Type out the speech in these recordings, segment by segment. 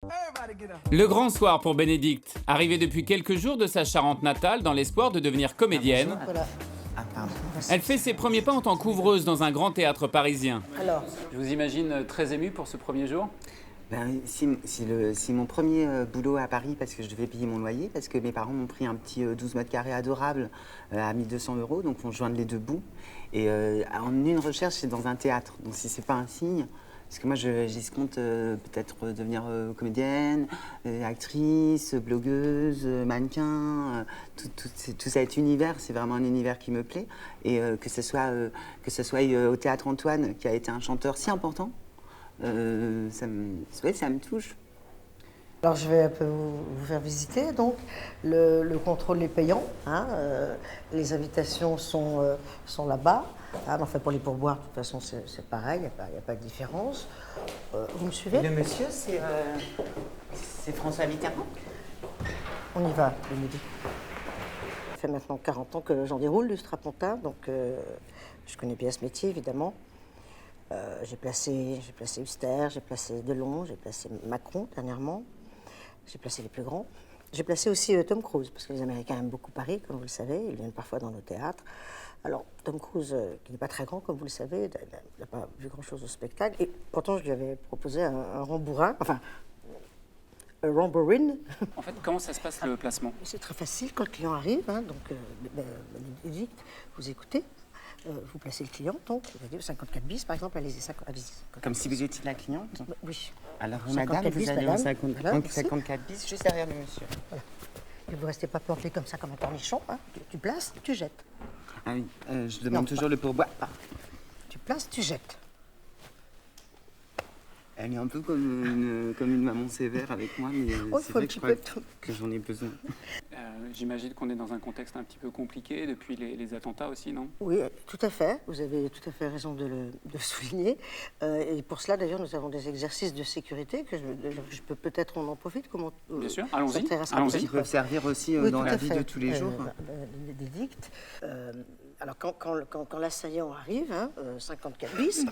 Le grand soir pour Bénédicte, arrivée depuis quelques jours de sa Charente natale dans l'espoir de devenir comédienne. Voilà. Elle fait ses premiers pas en tant qu'ouvreuse dans un grand théâtre parisien. Alors, Je vous imagine très émue pour ce premier jour. C'est mon premier boulot à Paris parce que je devais payer mon loyer, parce que mes parents m'ont pris un petit 12 mètres carrés adorable à 1 200 €, donc on joindre les deux bouts. Et en une recherche, c'est dans un théâtre. Donc si c'est pas un signe, parce que moi j'escompte peut-être devenir comédienne, actrice, blogueuse, mannequin, tout cet univers, c'est vraiment un univers qui me plaît. Et que ce soit au Théâtre Antoine, qui a été un chanteur si important, ça me touche. alors je vais un peu vous faire visiter. Donc, le contrôle est payant. Hein, les invitations sont là-bas. Hein, enfin, pour les pourboires, de toute façon, c'est pareil. Il n'y a pas de différence. Vous me suivez? Le monsieur, c'est François Mitterrand. On y va, Bénédicte. Ça fait maintenant 40 ans que j'en déroule du strapontin, donc je connais bien ce métier, évidemment. J'ai placé Huster, j'ai placé Delon, j'ai placé Macron dernièrement, j'ai placé les plus grands. J'ai placé aussi Tom Cruise, parce que les Américains aiment beaucoup Paris, comme vous le savez, ils viennent parfois dans nos théâtres. Alors, Tom Cruise, qui n'est pas très grand, comme vous le savez, n'a pas vu grand-chose au spectacle, et pourtant je lui avais proposé un rambourin, enfin, un rambourine. En fait, comment ça se passe le placement? C'est très facile quand le client arrive, hein, donc Bénédicte, vous écoutez. Vous placez le client, donc, 54 bis, par exemple, allez-y, 54 bis. Comme si vous étiez la cliente. Oui. Alors, 54 madame, vous bis, allez madame. en Voilà, merci. 54 bis, juste derrière le monsieur. Et vous ne restez pas planté comme ça, comme un cornichon. Hein. Tu places, tu jettes. Ah oui, je demande toujours le pourboire. Ah, Tu places, tu jettes. elle est un peu comme une maman sévère avec moi, mais Oh, c'est faut un vrai petit que je peu crois que j'en ai besoin. J'imagine qu'on est dans un contexte un petit peu compliqué depuis les attentats aussi, non? Oui, tout à fait. Vous avez tout à fait raison de le souligner. Et pour cela, d'ailleurs, nous avons des exercices de sécurité que je peux peut-être on en profite. Comment Bien sûr, allons-y. s'intéresse à Allons-y. ça. Qui peuvent servir aussi Oui, dans tout la à vie fait. de tous les jours. Bénédicte. Alors, quand l'assaillant arrive, hein, 54 bis,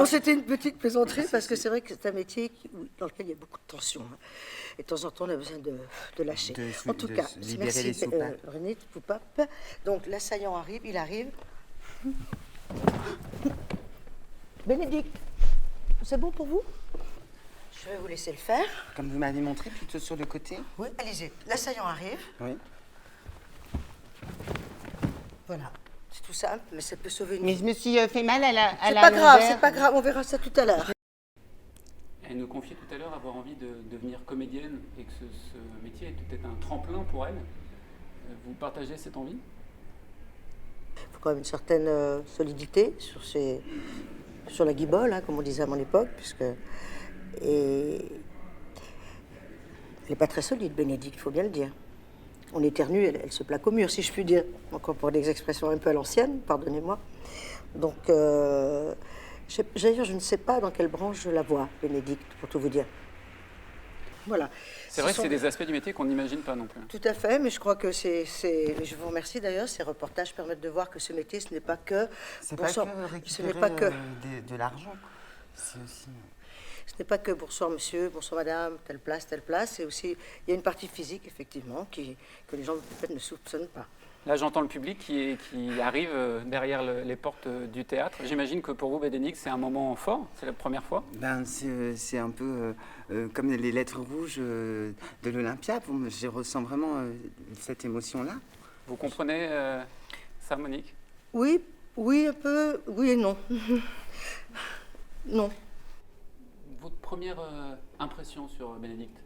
c'était une petite plaisanterie parce que c'est vrai que c'est un métier dans lequel il y a beaucoup de tension. Hein. Et de temps en temps, on a besoin de lâcher. En tout cas, libérer les merci soupapes. René Poupap. Donc, l'assaillant arrive, il arrive. Bénédicte, c'est bon pour vous? Je vais vous laisser le faire. Comme vous m'avez montré, plutôt sur le côté. Oui, allez-y. L'assaillant arrive. Oui. Voilà. C'est tout simple, mais ça peut sauver une Mais vie. je me suis fait mal à la C'est pas grave, c'est pas grave, on verra ça tout à l'heure. Elle nous confiait tout à l'heure avoir envie de devenir comédienne et que ce métier est peut-être un tremplin pour elle. Vous partagez cette envie? Il faut quand même une certaine solidité sur la guibole, hein, comme on disait à mon époque, et elle n'est pas très solide, Bénédicte, il faut bien le dire. On éternue, elle se plaque au mur, si je puis dire. Encore pour des expressions un peu à l'ancienne, pardonnez-moi. Donc, d'ailleurs, je ne sais pas dans quelle branche je la vois, Bénédicte, pour tout vous dire. Voilà. C'est vrai que c'est des aspects du métier qu'on n'imagine pas non plus. Tout à fait, mais je crois que je vous remercie d'ailleurs, ces reportages permettent de voir que ce métier, ce n'est pas que... C'est bon pas sang, que ce récupérer n'est pas que... de l'argent. C'est aussi... Ce n'est pas que bonsoir monsieur, bonsoir madame, telle place, c'est aussi... Il y a une partie physique, effectivement, que les gens peut-être ne soupçonnent pas. Là, j'entends le public qui arrive derrière les portes du théâtre. J'imagine que pour vous, Bénédicte, c'est un moment fort. C'est la première fois. Ben, c'est un peu comme les lettres rouges de l'Olympia. Je ressens vraiment cette émotion-là. Vous comprenez ça, Monique? Oui, un peu, oui et non. Non. Votre première impression sur Bénédicte?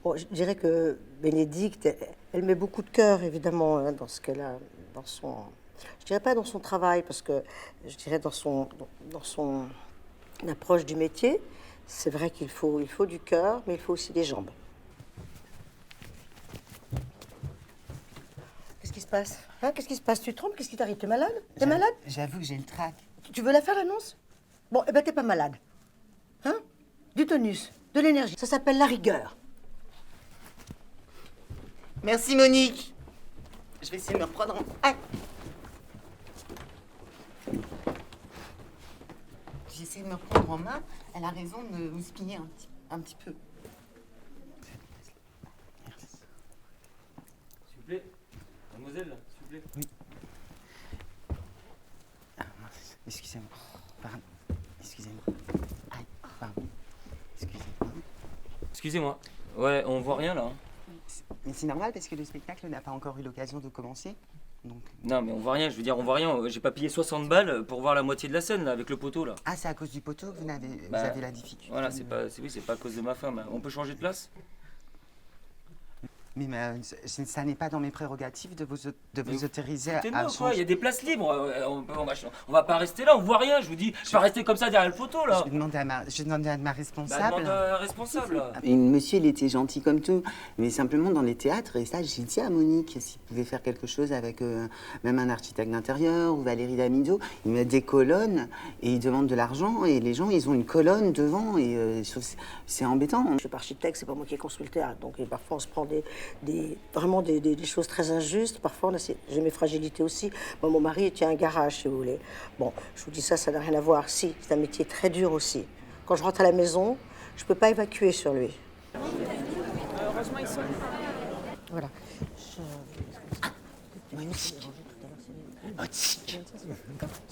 Bon, je dirais que Bénédicte, elle met beaucoup de cœur, évidemment, hein, dans ce qu'elle a, dans son... Je dirais pas dans son travail, parce que je dirais dans son approche du métier. C'est vrai qu'il faut du cœur, mais il faut aussi des jambes. Qu'est-ce qui se passe? Hein, qu'est-ce qui se passe? Tu trembles? Qu'est-ce qui t'arrive? T'es malade? T'es malade? J'avoue que j'ai le trac. Tu veux la faire, l'annonce? Bon, eh ben, t'es pas malade. Hein? Du tonus, de l'énergie. Ça s'appelle la rigueur. Merci, Monique. Je vais essayer de me reprendre en... Ah. J'essaie de me prendre en main. Elle a raison de me houspiller un petit peu. Merci. S'il vous plaît, mademoiselle, s'il vous plaît. Oui. Ah, mince. Excusez-moi. Pardon. Excusez-moi. Aïe, pardon. Excusez-moi. Excusez-moi. Ouais, on voit rien là. Hein. Mais c'est normal parce que le spectacle n'a pas encore eu l'occasion de commencer. Donc... Non, mais on voit rien, je veux dire, on voit rien. J'ai pas payé 60 balles pour voir la moitié de la scène là, avec le poteau là. Ah, c'est à cause du poteau que vous avez la difficulté. Voilà, c'est pas à cause de ma femme. On peut changer de place? Mais ça n'est pas dans mes prérogatives de vous autoriser à Foutez-moi, quoi, changer. il y a des places libres. On va pas rester là, on voit rien. Je vous dis, je vais pas rester comme ça derrière le poteau là. Je demande à ma Bah, responsable. demande à un responsable là. Et monsieur, il était gentil comme tout, mais simplement dans les théâtres, et ça, j'ai dit à Monique s'il pouvait faire quelque chose avec même un architecte d'intérieur ou Valérie Damido. Ils mettent des colonnes et ils demandent de l'argent, et les gens, ils ont une colonne devant, et c'est embêtant. Je suis pas architecte, c'est pas moi qui ai construit le théâtre. Donc parfois on se prend vraiment des choses très injustes. Parfois j'ai mes fragilités aussi. Moi, mon mari tient un garage, si vous voulez. Bon, je vous dis ça n'a rien à voir. Si, c'est un métier très dur aussi. Quand je rentre à la maison, je peux pas évacuer sur lui. Heureusement, ils sont. Voilà. Monique. Monique.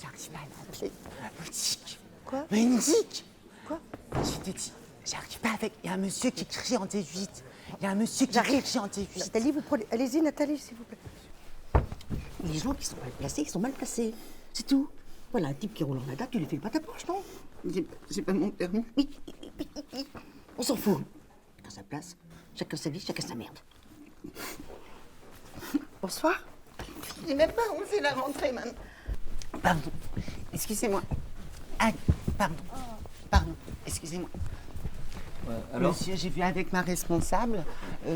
J'arrive pas à l'appeler. Monique. Quoi? Monique. Quoi? Je te dis, j'arrive pas avec... Il y a un monsieur qui crie en T8. Il y a un monsieur qui crie en T8. Nathalie, vous prenez... Allez-y, Nathalie, s'il vous plaît. Les gens qui sont mal placés, ils sont mal placés. C'est tout. Voilà, un type qui roule en Lada, tu lui fais pas ta poche, non? J'ai pas mon permis. On s'en fout. Chacun sa place, chacun sa vie, chacun sa merde. Bonsoir. J'ai même pas osé la rentrée, maman. Pardon. Excusez-moi. Ah, pardon. Excusez-moi. Ouais, alors Monsieur, j'ai vu avec ma responsable,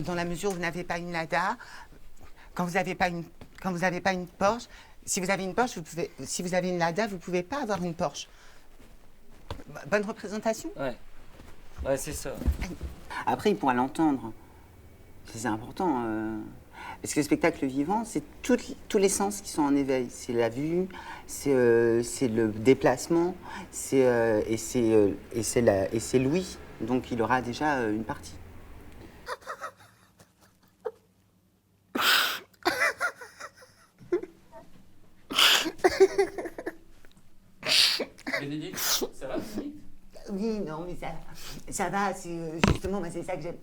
dans la mesure où vous n'avez pas une Lada, quand vous n'avez pas une Porsche, si vous avez une Porsche, vous pouvez, si vous avez une Lada, vous pouvez pas avoir une Porsche. Bonne représentation? Ouais, c'est ça. Après, il pourra l'entendre. C'est important. Parce que le spectacle vivant, c'est tous les sens qui sont en éveil. C'est la vue, c'est le déplacement, et c'est l'ouïe. Donc il aura déjà une partie. Bénédicte, ça va, Bénédicte? Oui, non, mais ça va. C'est justement, moi, c'est ça que j'aime.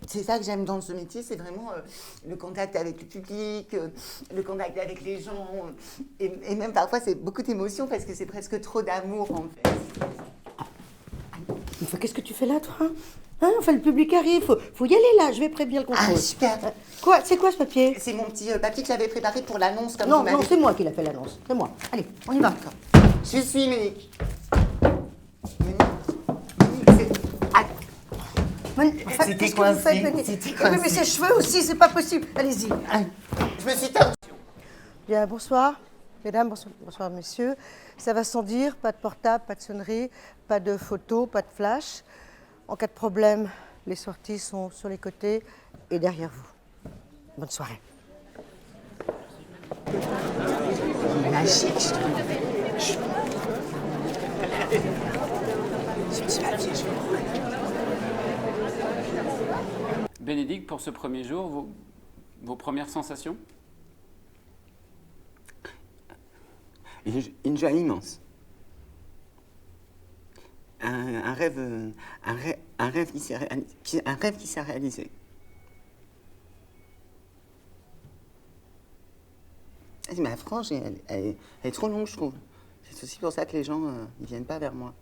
C'est ça que j'aime dans ce métier, c'est vraiment le contact avec le public, le contact avec les gens, et même parfois c'est beaucoup d'émotions parce que c'est presque trop d'amour en fait. Enfin, qu'est-ce que tu fais là, toi? Hein, enfin, le public arrive, faut y aller là, je vais prévenir le contrôle. Ah, super. Quoi? C'est quoi ce papier? C'est mon petit papier que j'avais préparé pour l'annonce comme Non, vous m'avez non, dit. c'est moi qui l'a fait l'annonce. C'est moi. Allez, on y va. Je suis Monique. Monique, Enfin, C'était qu'est-ce que vous coincé, faites, Monique? c'était Oui, mais coincé. ses cheveux aussi, c'est pas possible. Allez-y. je me suis tordue. Bien, bonsoir, mesdames, bonsoir, messieurs. Ça va sans dire, pas de portable, pas de sonnerie, pas de photos, pas de flash. En cas de problème, les sorties sont sur les côtés et derrière vous. Bonne soirée. Magique, je trouve. Je me suis pas dit, Bénédicte, pour ce premier jour, vos premières sensations? Une joie immense. Un rêve qui s'est réalisé. Ma frange, elle est trop longue, je trouve. C'est aussi pour ça que les gens ne viennent pas vers moi.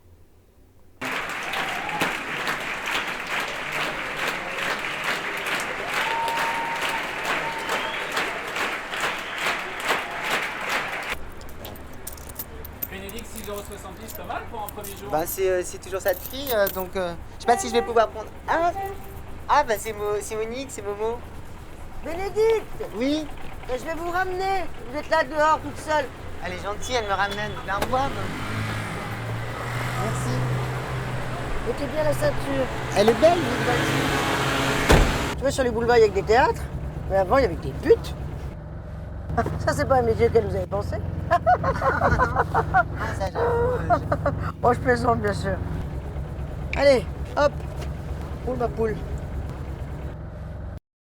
Bénédicte, 6,70 €, c'est pas mal pour un premier jour. Bah, c'est toujours ça de prix, donc je sais pas si je vais pouvoir prendre. Ah bah c'est Monique, c'est Momo. Bénédicte, Oui, je vais vous ramener. Vous êtes là dehors, toute seule. elle est gentille, elle me ramène. Au revoir. Merci. Mettez bien la ceinture. Elle est belle, votre voiture. Tu vois, sur les boulevards, il y a que des théâtres. Mais avant, il y avait que des putes. Ça, c'est pas un métier auquel vous avez pensé. Ah, ça, j'avoue. Bon, je plaisante, bien sûr. Allez, hop. Poule ma poule.